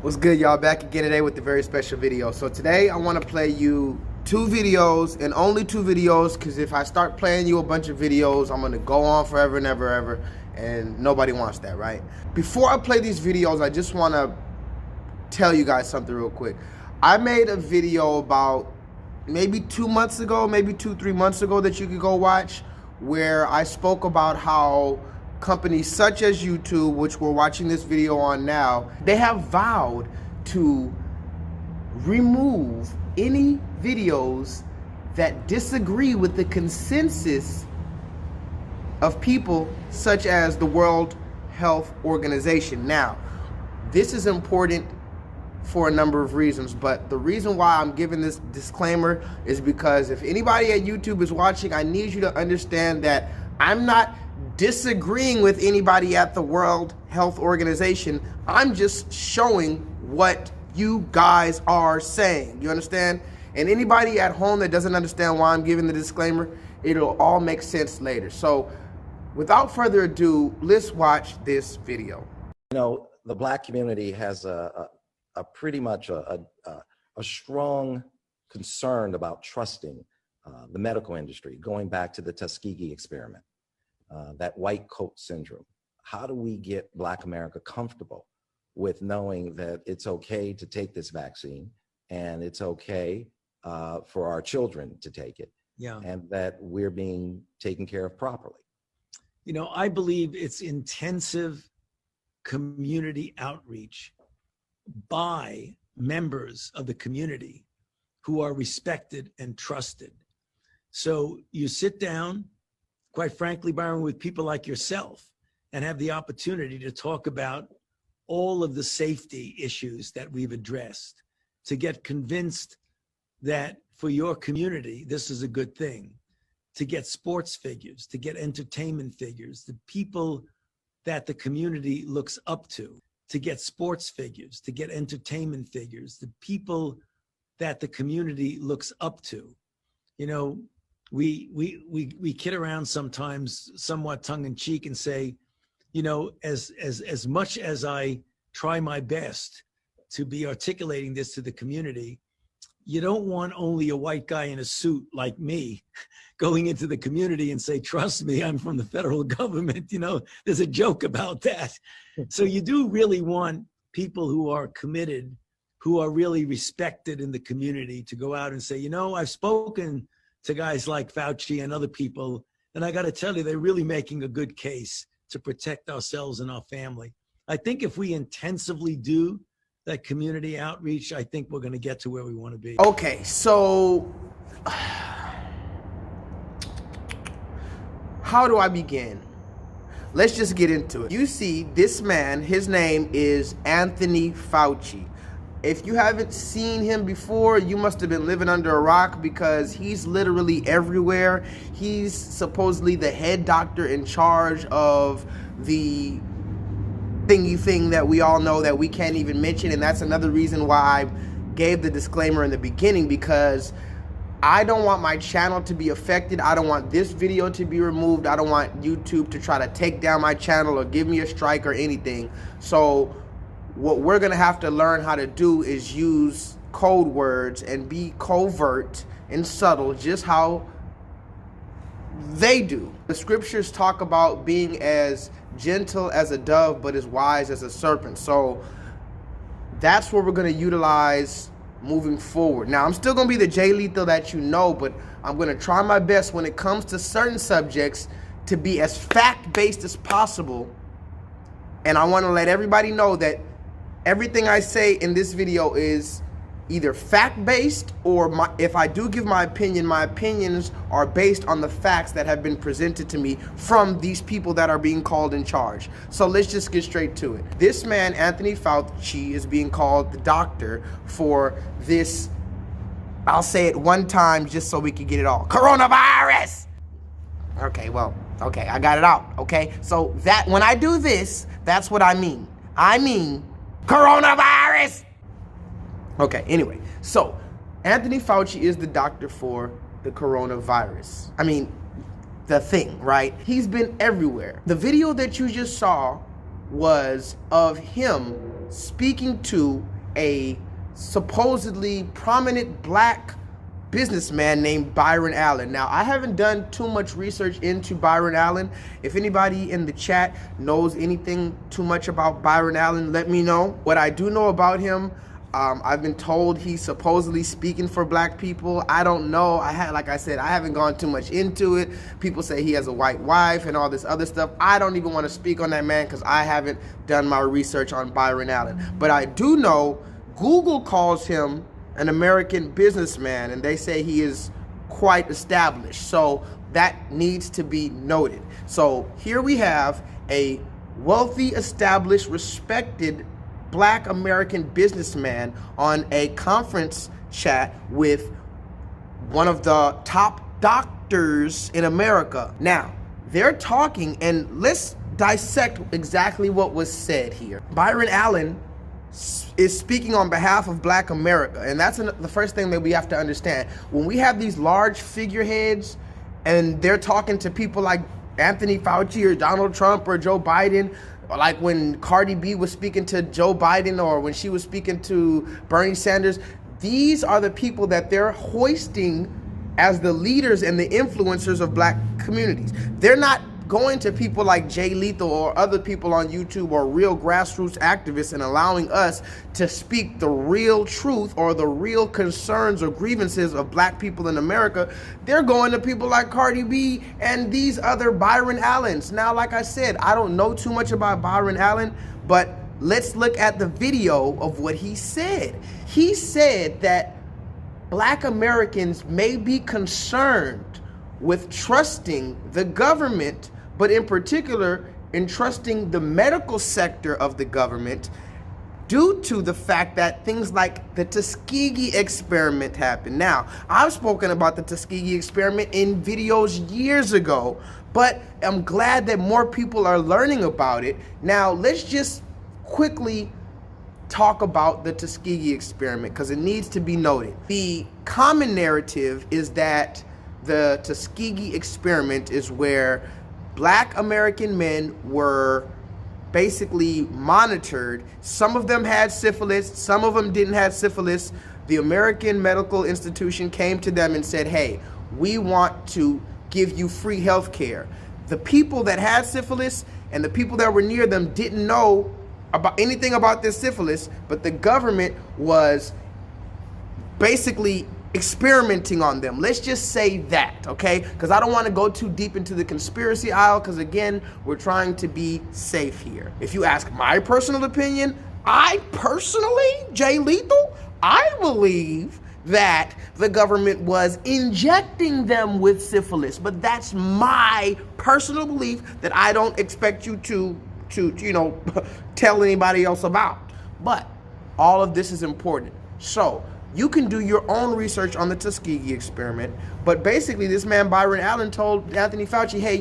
What's good, y'all? Back again today with a very special video. So today I want to play you two videos, and only two videos, because if I start playing you a bunch of videos, I'm going to go on forever and ever, and nobody wants that, right? Before I play these videos, I just want to tell you guys something real quick. I made a video about maybe 2 months ago, maybe 2-3 months ago, that you could go watch, where I spoke about how companies such as YouTube, which we're watching this video on now, they have vowed to remove any videos that disagree with the consensus of people such as the World Health Organization. Now, this is important for a number of reasons, but the reason why I'm giving this disclaimer is because if anybody at YouTube is watching, I need you to understand that I'm not disagreeing with anybody at the World Health Organization. I'm just showing what you guys are saying. You understand? And anybody at home that doesn't understand why I'm giving the disclaimer, it'll all make sense later. So without further ado, let's watch this video. You know, the Black community has a pretty much a strong concern about trusting the medical industry, going back to the Tuskegee experiment. That white coat syndrome. How do we get Black America comfortable with knowing that it's okay to take this vaccine and it's okay for our children to take it, and that we're being taken care of properly? You know, I believe it's intensive community outreach by members of the community who are respected and trusted. So you sit down, quite frankly, Byron, with people like yourself and have the opportunity to talk about all of the safety issues that we've addressed, to get convinced that for your community, this is a good thing, to get sports figures, to get entertainment figures, the people that the community looks up to get sports figures, to get entertainment figures, the people that the community looks up to. You know, we kid around sometimes, somewhat tongue in cheek, and say, you know, as much as I try my best to be articulating this to the community, you don't want only a white guy in a suit like me going into the community and say, trust me, I'm from the federal government. You know, there's a joke about that. So you do really want people who are committed, who are really respected in the community, to go out and say, you know, I've spoken to guys like Fauci and other people, and I got to tell you, they're really making a good case to protect ourselves and our family. I think if we intensively do that community outreach, I think we're going to get to where we want to be. Okay, so how do I begin? Let's just get into it. You see, this man, his name is Anthony Fauci. If you haven't seen him before, you must have been living under a rock, because he's literally everywhere. He's supposedly the head doctor in charge of the thingy thing that we all know that we can't even mention. And that's another reason why I gave the disclaimer in the beginning, because I don't want my channel to be affected. I don't want this video to be removed. I don't want YouTube to try to take down my channel or give me a strike or anything. So what we're gonna have to learn how to do is use code words and be covert and subtle, just how they do. The scriptures talk about being as gentle as a dove, but as wise as a serpent. So that's what we're gonna utilize moving forward. Now, I'm still gonna be the Jay Lethal that you know, but I'm gonna try my best when it comes to certain subjects to be as fact-based as possible. And I wanna let everybody know that everything I say in this video is either fact-based, or if I do give my opinions are based on the facts that have been presented to me from these people that are being called in charge. So let's just get straight to it. This man, Anthony Fauci, is being called the doctor for this, I'll say it one time just so we can get it all, coronavirus. Okay, well, okay, I got it out, okay? So that when I do this, that's what I mean. I mean coronavirus. Okay, anyway, so Anthony Fauci is the doctor for the coronavirus. I mean, the thing, right? He's been everywhere. The video that you just saw was of him speaking to a supposedly prominent black businessman named Byron Allen. Now, I haven't done too much research into Byron Allen. If anybody in the chat knows anything too much about Byron Allen, let me know. What I do know about him, I've been told he's supposedly speaking for black people. I don't know. Like I said, I haven't gone too much into it. People say he has a white wife and all this other stuff. I don't even want to speak on that man because I haven't done my research on Byron Allen. But I do know Google calls him an American businessman, and they say he is quite established. So that needs to be noted. So here we have a wealthy, established, respected black American businessman on a conference chat with one of the top doctors in America. Now, they're talking, and let's dissect exactly what was said here. Byron Allen is speaking on behalf of black America, and that's the first thing that we have to understand. When we have these large figureheads and they're talking to people like Anthony Fauci or Donald Trump or Joe Biden, like when Cardi B was speaking to Joe Biden or when she was speaking to Bernie Sanders, these are the people that they're hoisting as the leaders and the influencers of black communities. They're not going to people like Jay Lethal or other people on YouTube or real grassroots activists and allowing us to speak the real truth or the real concerns or grievances of black people in America. They're going to people like Cardi B and these other Byron Allens. Now, like I said, I don't know too much about Byron Allen, but let's look at the video of what he said. He said that black Americans may be concerned with trusting the government, but in particular, in trusting the medical sector of the government due to the fact that things like the Tuskegee experiment happened. Now, I've spoken about the Tuskegee experiment in videos years ago, but I'm glad that more people are learning about it. Now, let's just quickly talk about the Tuskegee experiment because it needs to be noted. The common narrative is that the Tuskegee experiment is where black American men were basically monitored. Some of them had syphilis, some of them didn't have syphilis. The American Medical Institution came to them and said, hey, we want to give you free health care. The people that had syphilis and the people that were near them didn't know about anything about this syphilis, but the government was basically experimenting on them. Let's just say that, okay? Because I don't want to go too deep into the conspiracy aisle because, again, we're trying to be safe here. If you ask my personal opinion, I personally, Jay Lethal, I believe that the government was injecting them with syphilis, but that's my personal belief that I don't expect you to tell anybody else about. But all of this is important. So you can do your own research on the Tuskegee experiment, but basically this man Byron Allen told Anthony Fauci, hey,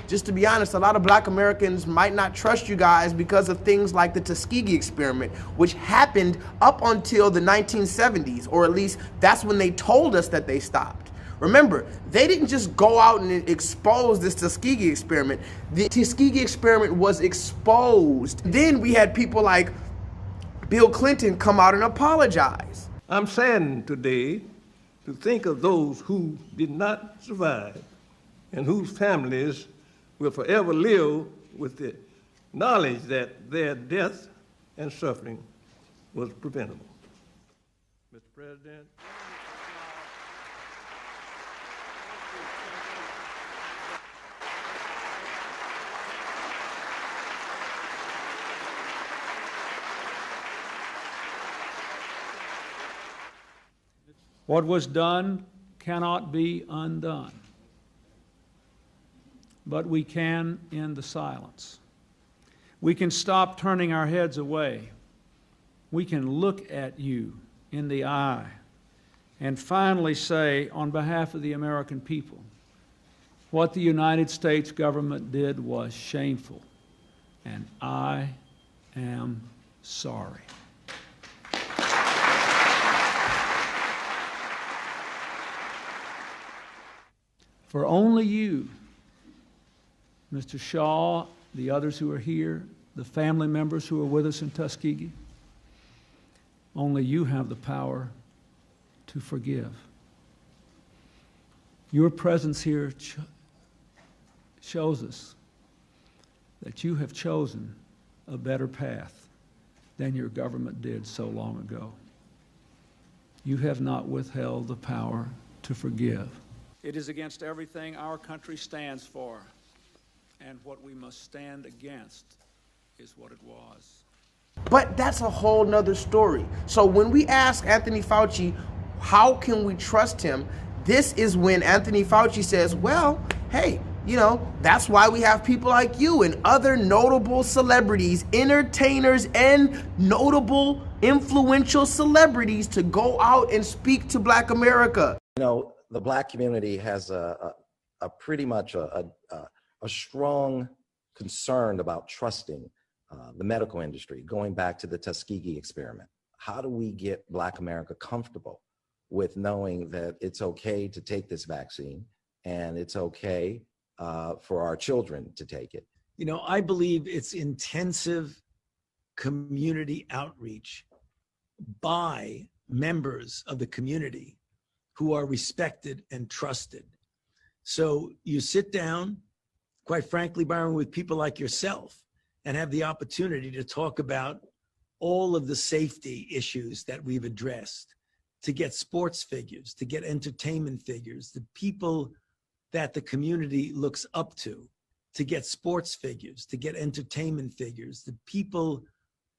just to be honest, a lot of black Americans might not trust you guys because of things like the Tuskegee experiment, which happened up until the 1970s, or at least that's when they told us that they stopped. Remember, they didn't just go out and expose this Tuskegee experiment. The Tuskegee experiment was exposed. Then we had people like Bill Clinton come out and apologize. I'm saddened today to think of those who did not survive and whose families will forever live with the knowledge that their death and suffering was preventable. Mr. President. What was done cannot be undone, but we can end the silence. We can stop turning our heads away. We can look at you in the eye and finally say, on behalf of the American people, what the United States government did was shameful, and I am sorry. For only you, Mr. Shaw, the others who are here, the family members who are with us in Tuskegee, Only you have the power to forgive. Your presence here shows us that you have chosen a better path than your government did so long ago. You have not withheld the power to forgive. It is against everything our country stands for, and what we must stand against is what it was. But that's a whole nother story. So when we ask Anthony Fauci, how can we trust him? This is when Anthony Fauci says, well, hey, you know, that's why we have people like you and other notable celebrities, entertainers, and notable influential celebrities to go out and speak to Black America. You know, the Black community has a pretty much a strong concern about trusting the medical industry, going back to the Tuskegee experiment. How do we get Black America comfortable with knowing that it's okay to take this vaccine and it's okay for our children to take it? You know, I believe it's intensive community outreach by members of the community who are respected and trusted. So you sit down, quite frankly, Byron, with people like yourself and have the opportunity to talk about all of the safety issues that we've addressed, to get sports figures, to get entertainment figures, the people that the community looks up to get sports figures, to get entertainment figures, the people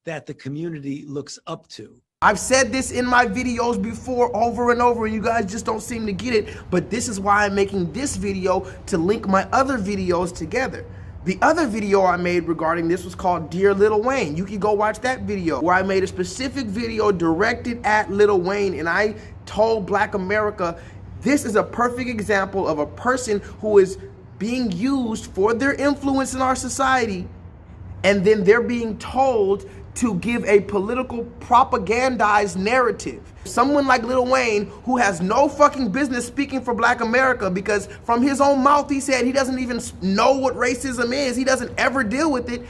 that the community looks up to. I've said this in my videos before over and over, and you guys just don't seem to get it, but this is why I'm making this video, to link my other videos together. The other video I made regarding this was called Dear Lil Wayne. You can go watch that video where I made a specific video directed at Lil Wayne, and I told Black America, this is a perfect example of a person who is being used for their influence in our society, and then they're being told to give a political propagandized narrative. Someone like Lil Wayne, who has no fucking business speaking for Black America, because from his own mouth he said he doesn't even know what racism is. He doesn't ever deal with it,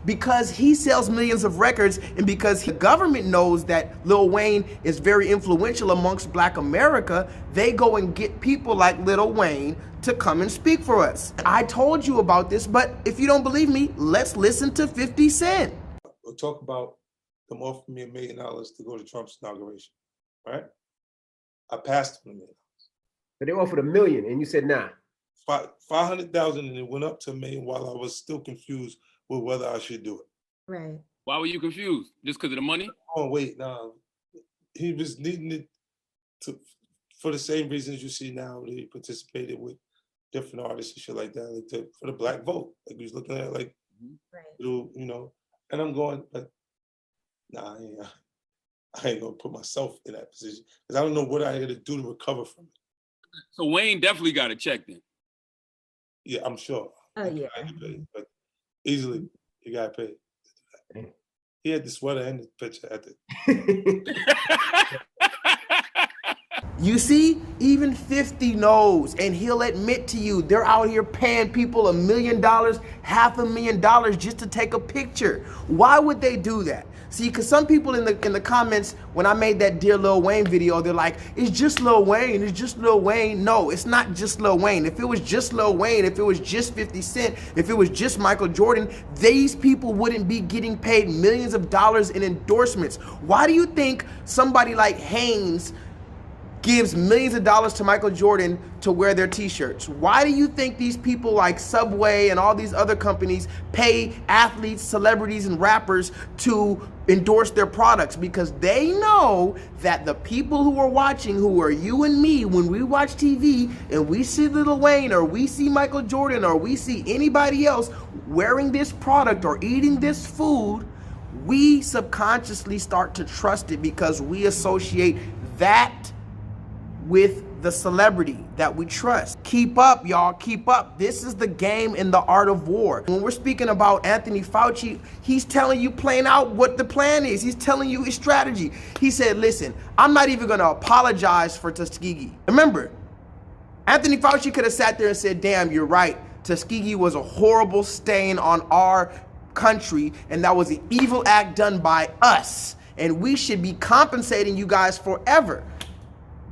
because he sells millions of records and because the government knows that Lil Wayne is very influential amongst Black America. They go and get people like Lil Wayne to come and speak for us. I told you about this, but if you don't believe me, let's listen to 50 Cent. We'll talk about them offering me $1 million to go to Trump's inauguration, right? I passed them $1 million. But they offered $1 million, and you said nah. 500,000, and it went up to $1 million while I was still confused with whether I should do it. Right. Why were you confused? Just because of the money? Oh wait, no. He was needing it for the same reasons you see now. That he participated with different artists and shit like that, like for the Black vote. Like he was looking at like, Right. you know. And I'm going, but nah, I ain't gonna put myself in that position because I don't know what I got to do to recover from it. So Wayne definitely got a check then. Yeah, I'm sure. Oh yeah. I can pay, but easily you got to pay. He had the sweater and the picture at the. You see, even 50 knows, and he'll admit to you, they're out here paying people $1 million, $500,000 just to take a picture. Why would they do that? See, because some people in the comments, when I made that Dear Lil Wayne video, they're like, it's just Lil Wayne, it's just Lil Wayne. No, it's not just Lil Wayne. If it was just Lil Wayne, if it was just 50 Cent, if it was just Michael Jordan, these people wouldn't be getting paid millions of dollars in endorsements. Why do you think somebody like Hanes gives millions of dollars to Michael Jordan to wear their t-shirts? Why do you think these people like Subway and all these other companies pay athletes, celebrities, and rappers to endorse their products? Because they know that the people who are watching, who are you and me, when we watch TV and we see Lil Wayne or we see Michael Jordan or we see anybody else wearing this product or eating this food, we subconsciously start to trust it because we associate that with the celebrity that we trust. Keep up, y'all, keep up. This is the game in the art of war. When we're speaking about Anthony Fauci, he's telling you plain out what the plan is. He's telling you his strategy. He said, listen, I'm not even gonna apologize for Tuskegee. Remember, Anthony Fauci could have sat there and said, damn, you're right. Tuskegee was a horrible stain on our country, and that was an evil act done by us. and we should be compensating you guys forever.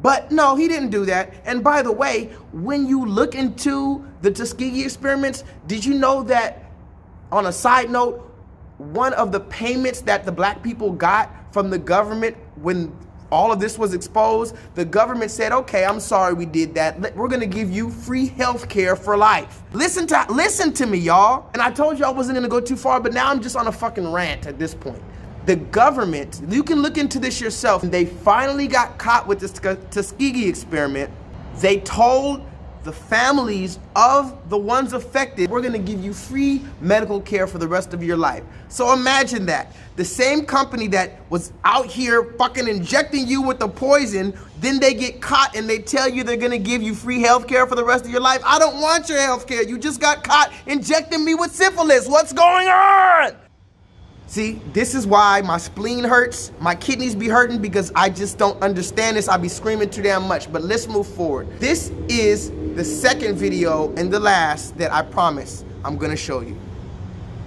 But no, he didn't do that. And by the way, when you look into the Tuskegee experiments, did you know that, on a side note, one of the payments that the black people got from the government when all of this was exposed, the government said, okay, I'm sorry we did that. We're gonna give you free health care for life. Listen to me, y'all. And I told you I wasn't gonna go too far, but now I'm just on a fucking rant at this point. The government, you can look into this yourself, they finally got caught with this Tuskegee experiment. They told the families of the ones affected, we're gonna give you free medical care for the rest of your life. So imagine that. The same company that was out here fucking injecting you with the poison, then they get caught and they tell you they're gonna give you free health care for the rest of your life. I don't want your health care. You just got caught injecting me with syphilis. What's going on? See, this is why my spleen hurts, my kidneys be hurting, because I just don't understand this. I be screaming too damn much, but let's move forward. This is the second video and the last that I promise I'm gonna show you.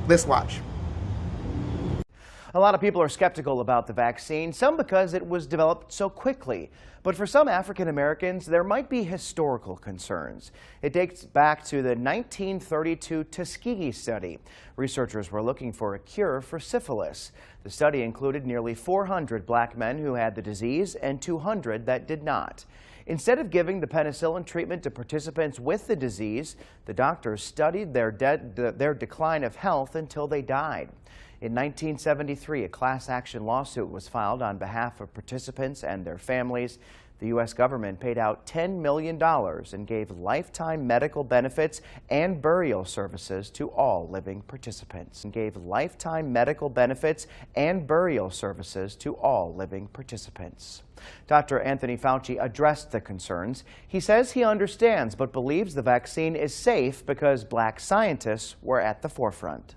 Let's watch. A lot of people are skeptical about the vaccine, some because it was developed so quickly. But for some African Americans, there might be historical concerns. It dates back to the 1932 Tuskegee study. Researchers were looking for a cure for syphilis. The study included nearly 400 black men who had the disease and 200 that did not. Instead of giving the penicillin treatment to participants with the disease, the doctors studied their decline of health until they died. In 1973, a class action lawsuit was filed on behalf of participants and their families. The U.S. government paid out $10 million and gave lifetime medical benefits and burial services to all living participants. Dr. Anthony Fauci addressed the concerns. He says he understands but believes the vaccine is safe because black scientists were at the forefront.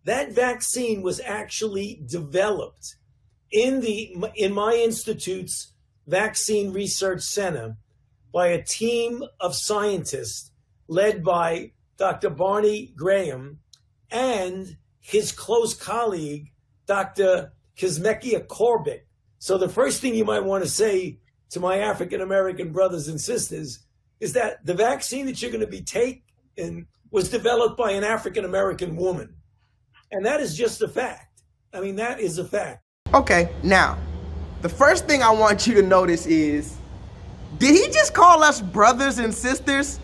That vaccine was actually developed in my institute's Vaccine Research Center by a team of scientists led by Dr. Barney Graham and his close colleague, Dr. Kizzmekia Corbett. So the first thing you might want to say to my African American brothers and sisters is that the vaccine that you're going to be taking was developed by an African American woman. And that is just a fact. I mean, that is a fact. Okay, now, the first thing I want you to notice is, did he just call us brothers and sisters?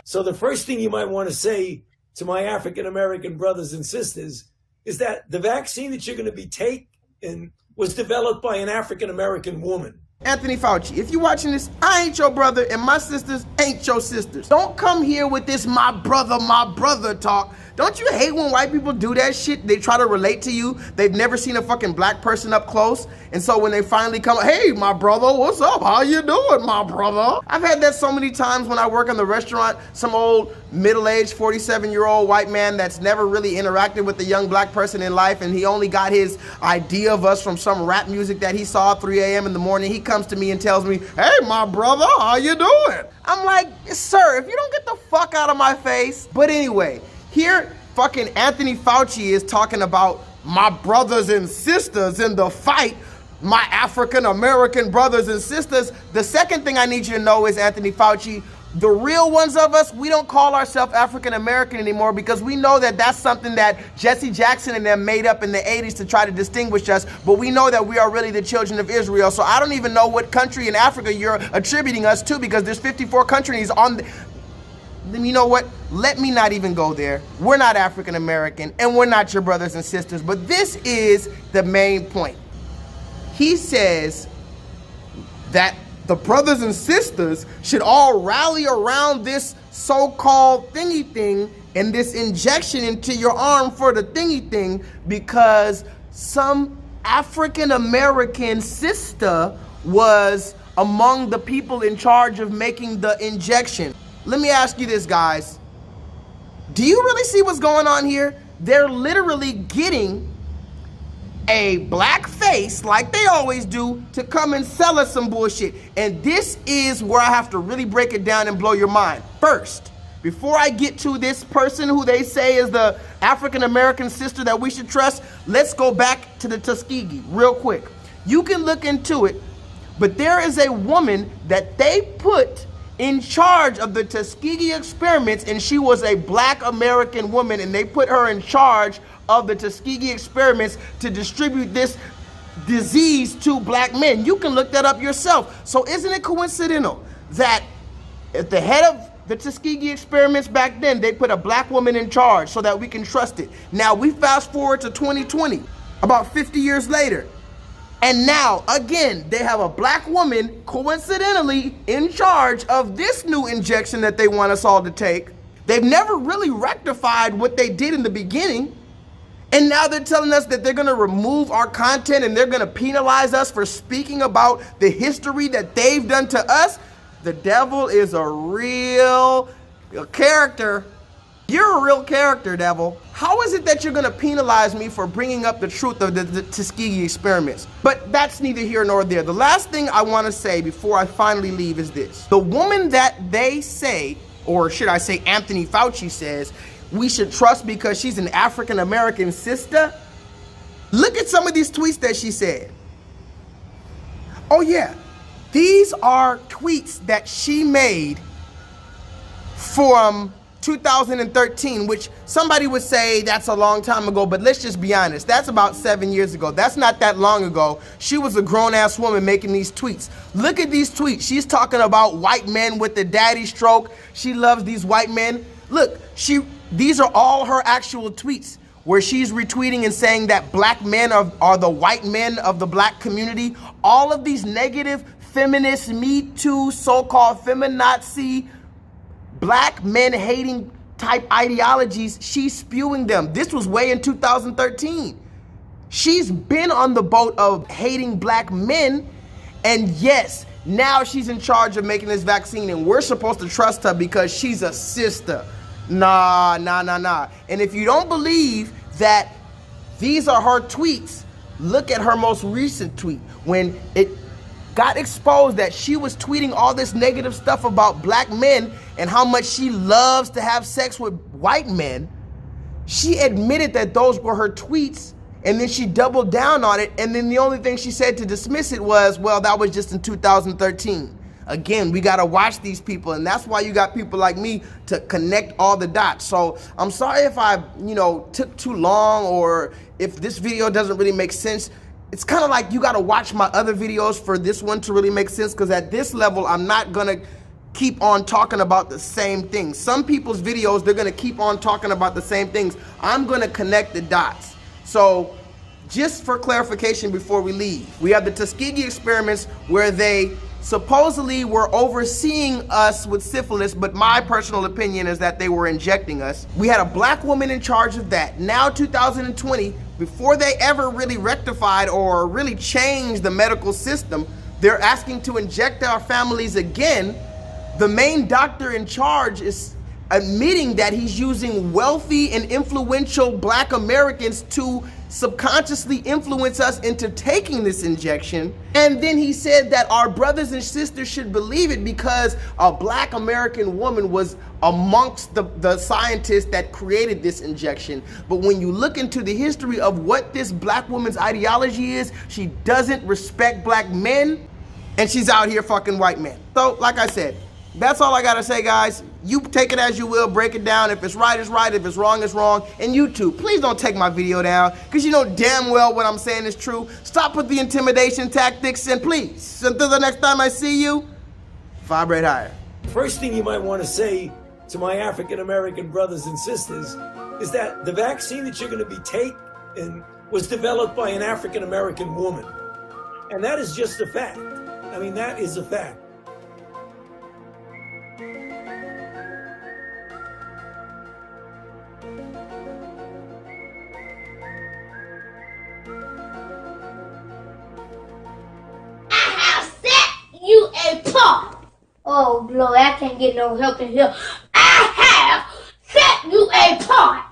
So the first thing you might want to say to my African American brothers and sisters is that the vaccine that you're going to be taking was developed by an African American woman. Anthony Fauci, if you're watching this, I ain't your brother and my sisters ain't your sisters. Don't come here with this my brother talk. Don't you hate when white people do that shit? They try to relate to you. They've never seen a fucking black person up close. And so when they finally come, hey, my brother, what's up? How you doing, my brother? I've had that so many times when I work in the restaurant. Some old middle-aged 47-year-old white man that's never really interacted with the young black person in life, and he only got his idea of us from some rap music that he saw at 3 a.m. in the morning. He comes to me and tells me, hey, my brother, how you doing? I'm like, sir, if you don't get the fuck out of my face. But anyway, here, fucking Anthony Fauci is talking about my brothers and sisters in the fight, my African American brothers and sisters. The second thing I need you to know is, Anthony Fauci, the real ones of us, we don't call ourselves African American anymore because we know that that's something that Jesse Jackson and them made up in the 80s to try to distinguish us, but we know that we are really the children of Israel. So I don't even know what country in Africa you're attributing us to, because there's 54 countries on the... You know what? Let me not even go there. We're not African American and we're not your brothers and sisters, but this is the main point. He says that the brothers and sisters should all rally around this so-called thingy thing and this injection into your arm for the thingy thing because some African American sister was among the people in charge of making the injection. Let me ask you this, guys. Do you really see what's going on here? They're literally getting a black face, like they always do, to come and sell us some bullshit. And this is where I have to really break it down and blow your mind. First, before I get to this person who they say is the African-American sister that we should trust, let's go back to the Tuskegee real quick. You can look into it, but there is a woman that they put in charge of the Tuskegee experiments, and she was a black American woman, and they put her in charge of the Tuskegee experiments to distribute this disease to black men. You can look that up yourself. So isn't it coincidental that at the head of the Tuskegee experiments back then, they put a black woman in charge so that we can trust it? Now we fast forward to 2020, about 50 years later. And now, again, they have a black woman coincidentally in charge of this new injection that they want us all to take. They've never really rectified what they did in the beginning. And now they're telling us that they're gonna remove our content and they're gonna penalize us for speaking about the history that they've done to us. The devil is a real character. You're a real character, devil. How is it that you're gonna penalize me for bringing up the truth of the Tuskegee experiments? But that's neither here nor there. The last thing I wanna say before I finally leave is this. The woman that they say, or should I say Anthony Fauci says, we should trust because she's an African-American sister. Look at some of these tweets that she said. Oh yeah, these are tweets that she made from 2013, which somebody would say that's a long time ago, but let's just be honest, that's about 7 years ago. That's not that long ago. She was a grown-ass woman making these tweets. Look at these tweets. She's talking about white men with the daddy stroke. She loves these white men. Look, these are all her actual tweets where she's retweeting and saying that black men are the white men of the black community. All of these negative feminist, Me Too, so-called feminazi, black men hating type ideologies, she's spewing them. This was way in 2013. She's been on the boat of hating black men, and yes, now she's in charge of making this vaccine, and we're supposed to trust her because she's a sister. Nah. And if you don't believe that these are her tweets, look at her most recent tweet when it got exposed that she was tweeting all this negative stuff about black men and how much she loves to have sex with white men. She admitted that those were her tweets, and then she doubled down on it, and then the only thing she said to dismiss it was, well, that was just in 2013. Again, we gotta watch these people, and that's why you got people like me to connect all the dots. So I'm sorry if I, took too long, or if this video doesn't really make sense. It's kind of like you gotta watch my other videos for this one to really make sense, because at this level, I'm not gonna keep on talking about the same things. Some people's videos, they're gonna keep on talking about the same things. I'm gonna connect the dots. So just for clarification before we leave, we have the Tuskegee experiments where they supposedly were overseeing us with syphilis, but my personal opinion is that they were injecting us. We had a black woman in charge of that. Now 2020, before they ever really rectified or really changed the medical system, they're asking to inject our families again. The main doctor in charge is admitting that he's using wealthy and influential black Americans to subconsciously influence us into taking this injection. And then he said that our brothers and sisters should believe it because a black American woman was amongst the scientists that created this injection. But when you look into the history of what this black woman's ideology is, she doesn't respect black men, and she's out here fucking white men. So like I said, that's all I gotta say, guys. You take it as you will, break it down. If it's right, it's right. If it's wrong, it's wrong. And you too, please don't take my video down, because you know damn well what I'm saying is true. Stop with the intimidation tactics, and please, until the next time I see you, vibrate higher. First thing you might want to say to my African-American brothers and sisters is that the vaccine that you're going to be taking was developed by an African-American woman. And that is just a fact. I mean, that is a fact. You a part. Oh, Lord, I can't get no help in here. I have set you apart.